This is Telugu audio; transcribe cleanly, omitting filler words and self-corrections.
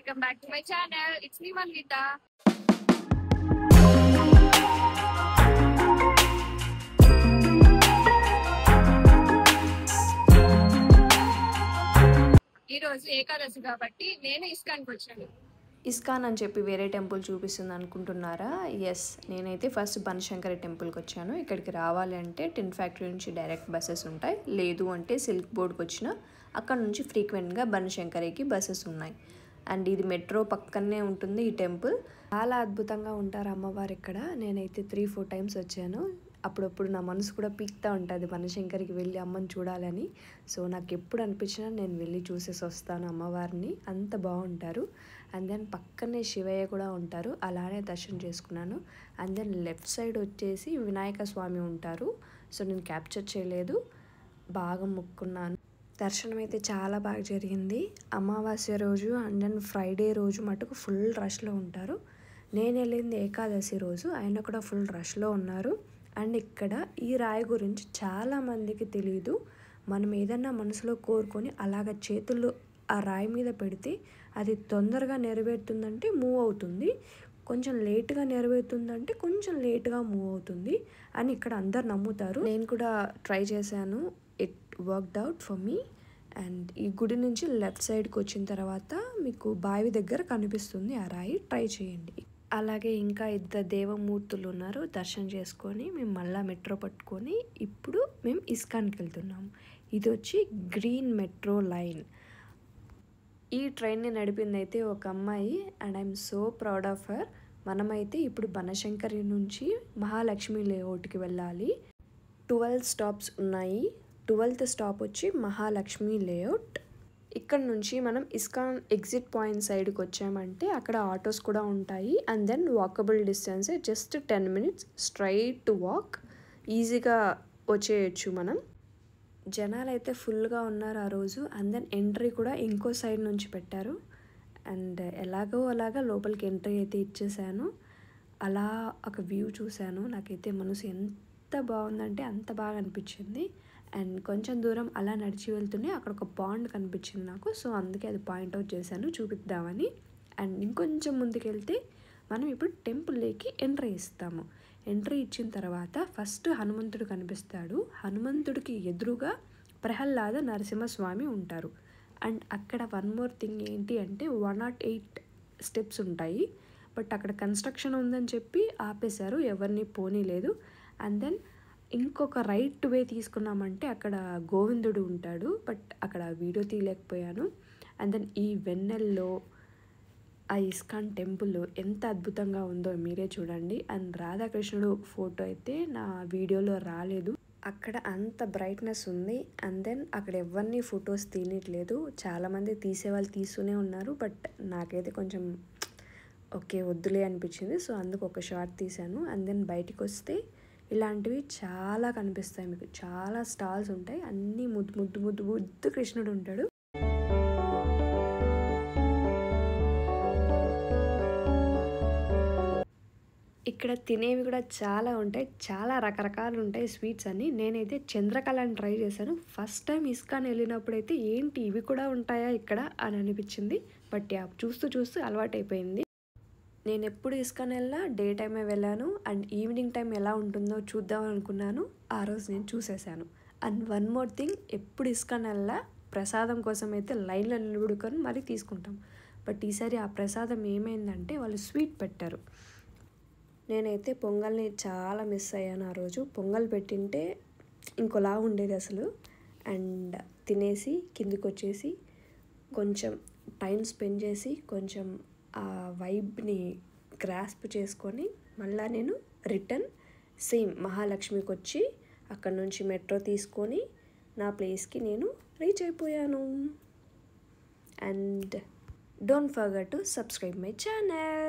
welcome back to my channel. It's me, Manvita. ఈ రోజు ఏకాదశి కాబట్టి నేను ఇస్కాన్కి వచ్చాను. ఇస్కాన్ అని చెప్పి వేరే టెంపుల్ చూపిస్తుంది అనుకుంటున్నారా? ఎస్, నేనైతే ఫస్ట్ బనశంకరి టెంపుల్కి వచ్చాను. ఇక్కడికి రావాలి అంటే టిన్ ఫ్యాక్టరీ నుంచి డైరెక్ట్ బస్సెస్ ఉంటాయి, లేదు అంటే సిల్క్ బోర్డ్కి వచ్చిన అక్కడ నుంచి ఫ్రీక్వెంట్గా బనశంకరికి బస్సెస్ ఉన్నాయి. అండ్ ఇది మెట్రో పక్కనే ఉంటుంది ఈ టెంపుల్. చాలా అద్భుతంగా ఉంటారు అమ్మవారు ఇక్కడ. నేనైతే 3-4 టైమ్స్ వచ్చాను. అప్పుడప్పుడు నా మనసు కూడా పీక్తా ఉంటుంది బనశంకరికి వెళ్ళి అమ్మని చూడాలని. సో నాకు ఎప్పుడు అనిపించినా నేను వెళ్ళి చూసేసి వస్తాను అమ్మవారిని. అంత బాగుంటారు. అండ్ దెన్ పక్కనే శివయ్య కూడా ఉంటారు, అలానే దర్శనం చేసుకున్నాను. అండ్ దెన్ లెఫ్ట్ సైడ్ వచ్చేసి వినాయక స్వామి ఉంటారు. సో నేను క్యాప్చర్ చేయలేదు, బాగా మొక్కున్నాను. దర్శనం అయితే చాలా బాగా జరిగింది. అమావాస్య రోజు అండ్ దెన్ ఫ్రైడే రోజు మటుకు ఫుల్ రష్లో ఉంటారు. నేను వెళ్ళింది ఏకాదశి రోజు, ఆయన కూడా ఫుల్ రష్లో ఉన్నారు. అండ్ ఇక్కడ ఈ రాయి గురించి చాలామందికి తెలియదు. మనం ఏదన్నా మనసులో కోరుకొని అలాగ చేతులు ఆ రాయి మీద పెడితే అది తొందరగా నెరవేరుతుందంటే మూవ్ అవుతుంది, కొంచెం లేట్గా నెరవేరుతుందంటే కొంచెం లేట్గా మూవ్ అవుతుంది అని ఇక్కడ అందరు నమ్ముతారు. నేను కూడా ట్రై చేశాను, it worked out for me. And ఈ గుడి నుంచి లెఫ్ట్ సైడ్కి వచ్చిన తర్వాత మీకు బావి దగ్గర కనిపిస్తుంది ఆ రాయి, ట్రై చేయండి. అలాగే ఇంకా 2 దేవమూర్తులు ఉన్నారు. దర్శనం చేసుకొని మేము మళ్ళీ మెట్రో పట్టుకొని ఇప్పుడు మేము ఇస్కాన్కి వెళ్తున్నాము. ఇది వచ్చి గ్రీన్ మెట్రో లైన్. ఈ ట్రైన్ని నడిపింది అయితే ఒక అమ్మాయి and I'm so proud of her. మనమైతే ఇప్పుడు బనశంకరి నుంచి మహాలక్ష్మి లేఅవుట్కి వెళ్ళాలి. 12 స్టాప్స్ ఉన్నాయి. 12th స్టాప్ వచ్చి మహాలక్ష్మి లేఅవుట్. ఇక్కడ నుంచి మనం ఇస్కాన్ ఎగ్జిట్ పాయింట్ సైడ్కి వచ్చామంటే అక్కడ ఆటోస్ కూడా ఉంటాయి. And then walkable distance, just 10 minutes straight walk, ఈజీగా వచ్చేయచ్చు మనం. జనాలు అయితే ఫుల్గా ఉన్నారు ఆ రోజు. అండ్ దెన్ ఎంట్రీ కూడా ఇంకో సైడ్ నుంచి పెట్టారు. అండ్ ఎలాగో అలాగా లోపలికి ఎంట్రీ అయితే ఇచ్చేసాను. అలా ఒక వ్యూ చూశాను. నాకైతే మనసు ఎంత బాగుందంటే అంత బాగా అనిపించింది. అండ్ కొంచెం దూరం అలా నడిచి వెళ్తూనే అక్కడ ఒక పాండ్ కనిపించింది నాకు. సో అందుకే అది పాయింట్అవుట్ చేశాను చూపిద్దామని. అండ్ ఇంకొంచెం ముందుకెళ్తే మనం ఇప్పుడు టెంపుల్లోకి ఎంట్రీ ఇస్తాము. ఎంట్రీ ఇచ్చిన తర్వాత ఫస్ట్ హనుమంతుడు కనిపిస్తాడు. హనుమంతుడికి ఎదురుగా ప్రహ్లాద నరసింహస్వామి ఉంటారు. అండ్ అక్కడ వన్ మోర్ థింగ్ ఏంటి అంటే 108 స్టెప్స్ ఉంటాయి. బట్ అక్కడ కన్స్ట్రక్షన్ ఉందని చెప్పి ఆపేశారు, ఎవరిని పోనీలేదు. అండ్ దెన్ ఇంకొక రైట్ వే తీసుకున్నామంటే అక్కడ గోవిందుడు ఉంటాడు, బట్ అక్కడ వీడియో తీయలేకపోయాను. అండ్ దెన్ ఈ వెన్నెల్లో ఆ ఇస్కాన్ టెంపుల్ ఎంత అద్భుతంగా ఉందో మీరే చూడండి. అండ్ రాధాకృష్ణుడు ఫోటో అయితే నా వీడియోలో రాలేదు, అక్కడ అంత బ్రైట్నెస్ ఉంది. అండ్ దెన్ అక్కడ ఎవరిని ఫొటోస్ తీయట్లేదు, చాలామంది తీసేవాళ్ళు తీస్తూనే ఉన్నారు. బట్ నాకైతే కొంచెం ఓకే వద్దులే అనిపించింది. సో అందుకు ఒక షార్ట్ తీశాను. అండ్ దెన్ బయటికి వస్తే ఇలాంటివి చాలా కనిపిస్తాయి మీకు. చాలా స్టాల్స్ ఉంటాయి, అన్నీ ముద్దు ముద్దు ముద్దు ముద్దు కృష్ణుడు ఉంటాడు. ఇక్కడ తినేవి కూడా చాలా ఉంటాయి, చాలా రకరకాలు ఉంటాయి స్వీట్స్ అన్ని. నేనైతే చంద్రకళని ట్రై చేశాను. ఫస్ట్ టైం ఇస్కాన్ వెళ్ళినప్పుడు అయితే ఏంటి ఇవి కూడా ఉంటాయా ఇక్కడ అని అనిపించింది. బట్ చూస్తూ చూస్తూ అలవాటైపోయింది. నేను ఎప్పుడు ఇస్కాన్ వెళ్ళినా డే టైమే వెళ్ళాను. అండ్ ఈవినింగ్ టైం ఎలా ఉంటుందో చూద్దాం అనుకున్నాను, ఆ రోజు నేను చూసేసాను. అండ్ వన్ మోర్ థింగ్, ఎప్పుడు ఇస్కాన్ వెళ్ళా ప్రసాదం కోసం అయితే లైన్లో నిలబడుకొని మరీ తీసుకుంటాం. బట్ ఈసారి ఆ ప్రసాదం ఏమైందంటే వాళ్ళు స్వీట్ పెట్టారు. నేనైతే పొంగల్ని చాలా మిస్ అయ్యాను ఆ రోజు. పొంగల్ పెట్టింటే ఇంకోలా ఉండేది అసలు. అండ్ తినేసి కిందికి వచ్చేసి కొంచెం టైం స్పెండ్ చేసి కొంచెం ఆ వైబ్ని గ్రాస్ప్ చేసుకొని మళ్ళీ నేను రిటర్న్ సేమ్ మహాలక్ష్మికి వచ్చి అక్కడ నుంచి మెట్రో తీసుకొని నా ప్లేస్కి నేను రీచ్ అయిపోయాను. And don't forget to subscribe my channel.